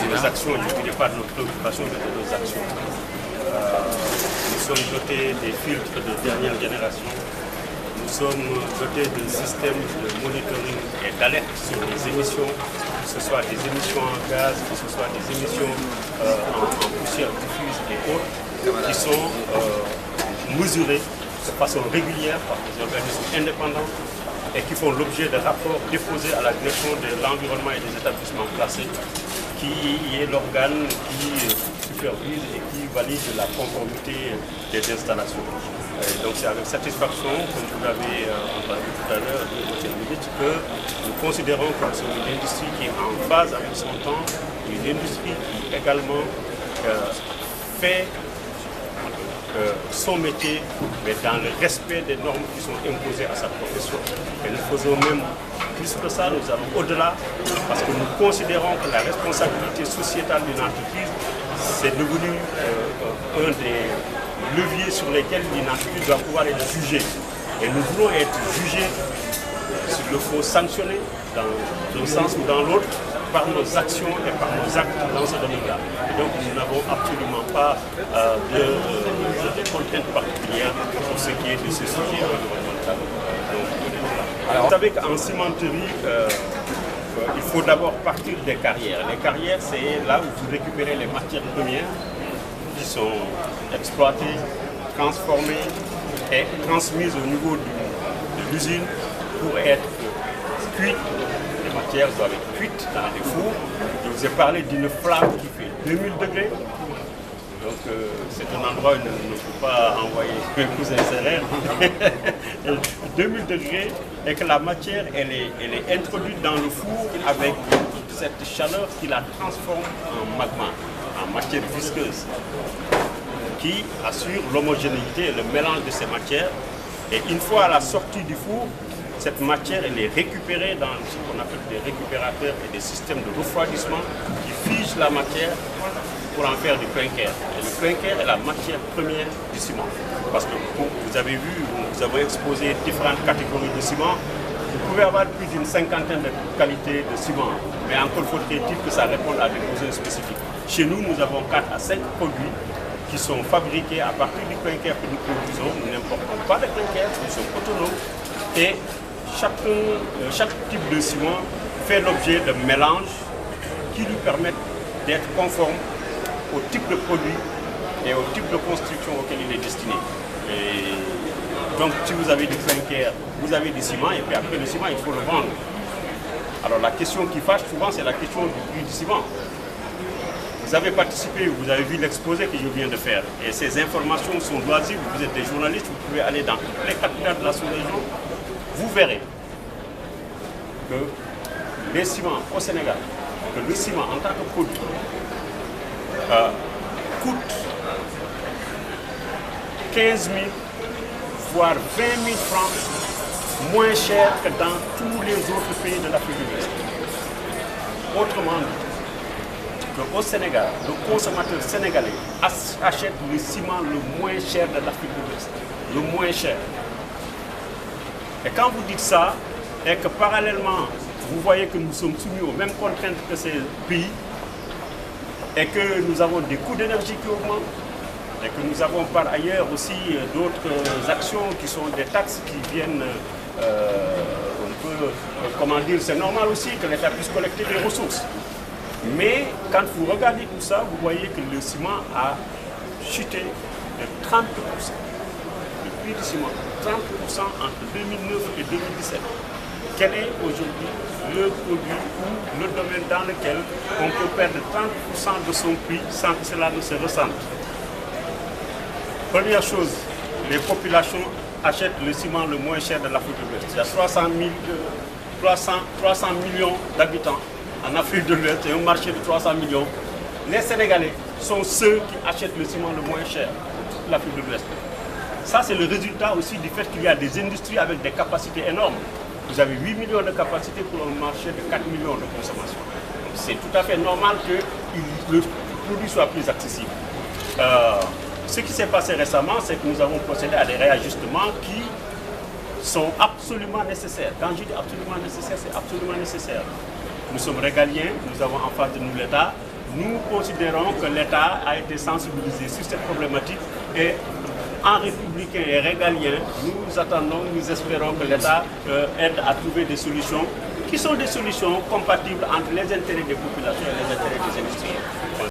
nos actions, je ne dirais pas de nos préoccupations, mais de nos actions. Nous sommes dotés des filtres de dernière génération. Nous sommes dotés d'un système de monitoring et d'alerte sur les émissions, que ce soit des émissions en gaz, que ce soit des émissions en poussière diffuse et autres, qui sont mesurées de façon régulière par des organismes indépendants et qui font l'objet de rapports déposés à la direction de l'environnement et des établissements classés, qui est l'organe qui supervise et qui valide la conformité des installations. Donc c'est avec satisfaction, comme vous l'avez entendu tout à l'heure, que nous considérons que c'est une industrie qui est en phase avec son temps, une industrie qui également fait son métier, mais dans le respect des normes qui sont imposées à sa profession. Et nous faisons même plus que ça, nous allons au-delà, parce que nous considérons que la responsabilité sociétale d'une entreprise, c'est devenu un des leviers sur lesquels une entreprise doit pouvoir être jugée. Et nous voulons être jugés, s'il le faut sanctionner, dans un sens ou dans l'autre, par nos actions et par nos actes dans ce domaine-là. Donc nous n'avons absolument pas de contraintes particulières pour ce qui est de ce sujet environnemental. Alors, vous savez qu'en cimenterie, il faut d'abord partir des carrières. Les carrières, c'est là où vous récupérez les matières premières qui sont exploitées, transformées et transmises au niveau de l'usine pour être cuites. Les matières doivent être cuites dans des fours. Je vous ai parlé d'une flamme qui fait 2000 degrés. Donc c'est un endroit où il ne faut pas envoyer un cousin serrère. 2000 degrés et que la matière elle est introduite dans le four avec cette chaleur qui la transforme en magma, en matière visqueuse, qui assure l'homogénéité et le mélange de ces matières. Et une fois à la sortie du four, cette matière elle est récupérée dans ce qu'on appelle des récupérateurs et des systèmes de refroidissement qui figent la matière pour en faire du clinker. Et le clinker est la matière première du ciment. Parce que vous avez vu, nous avons exposé différentes catégories de ciment. Vous pouvez avoir plus d'une cinquantaine de qualités de ciment, mais encore faudrait-il que ça réponde à des besoins spécifiques. Chez nous, nous avons 4 à 5 produits qui sont fabriqués à partir du clinker que nous produisons. Nous n'importons pas de clinker, nous sommes autonomes. Et chaque type de ciment fait l'objet de mélanges qui lui permettent d'être conforme au type de produit et au type de construction auquel il est destiné. Et donc si vous avez du clinker, vous avez du ciment et puis après le ciment il faut le vendre. Alors la question qui fâche souvent c'est la question du prix du ciment. Vous avez participé, vous avez vu l'exposé que je viens de faire et ces informations sont loisibles, vous êtes des journalistes, vous pouvez aller dans toutes les capitales de la sous-région, vous verrez que les ciments au Sénégal, que le ciment en tant que produit coûte 15 000 voire 20 000 francs moins cher que dans tous les autres pays de l'Afrique de l'Ouest. Autrement dit, qu'au Sénégal, le consommateur sénégalais achète le ciment le moins cher de l'Afrique de l'Ouest. Le moins cher. Et quand vous dites ça, et que parallèlement, vous voyez que nous sommes soumis aux mêmes contraintes que ces pays, et que nous avons des coûts d'énergie qui augmentent, et que nous avons par ailleurs aussi d'autres actions qui sont des taxes qui viennent, comment dire, c'est normal aussi que l'État puisse collecter des ressources. Mais quand vous regardez tout ça, vous voyez que le ciment a chuté de 30%. Le prix du ciment, 30% entre 2009 et 2017. Quel est aujourd'hui le produit ou le domaine dans lequel on peut perdre 30% de son prix sans que cela ne se ressente? Première chose, les populations achètent le ciment le moins cher de l'Afrique de l'Ouest. Il y a 300 millions d'habitants en Afrique de l'Ouest et un marché de 300 millions. Les Sénégalais sont ceux qui achètent le ciment le moins cher de l'Afrique de l'Ouest. Ça, c'est le résultat aussi du fait qu'il y a des industries avec des capacités énormes. Vous avez 8 millions de capacités pour un marché de 4 millions de consommation. C'est tout à fait normal que le produit soit plus accessible. Ce qui s'est passé récemment, c'est que nous avons procédé à des réajustements qui sont absolument nécessaires. Quand je dis absolument nécessaire, c'est absolument nécessaire. Nous sommes régaliens, nous avons en face de nous l'État, nous considérons que l'État a été sensibilisé sur cette problématique et en républicain et régalien, nous attendons, nous espérons que l'État aide à trouver des solutions qui sont des solutions compatibles entre les intérêts des populations et les intérêts des industriels.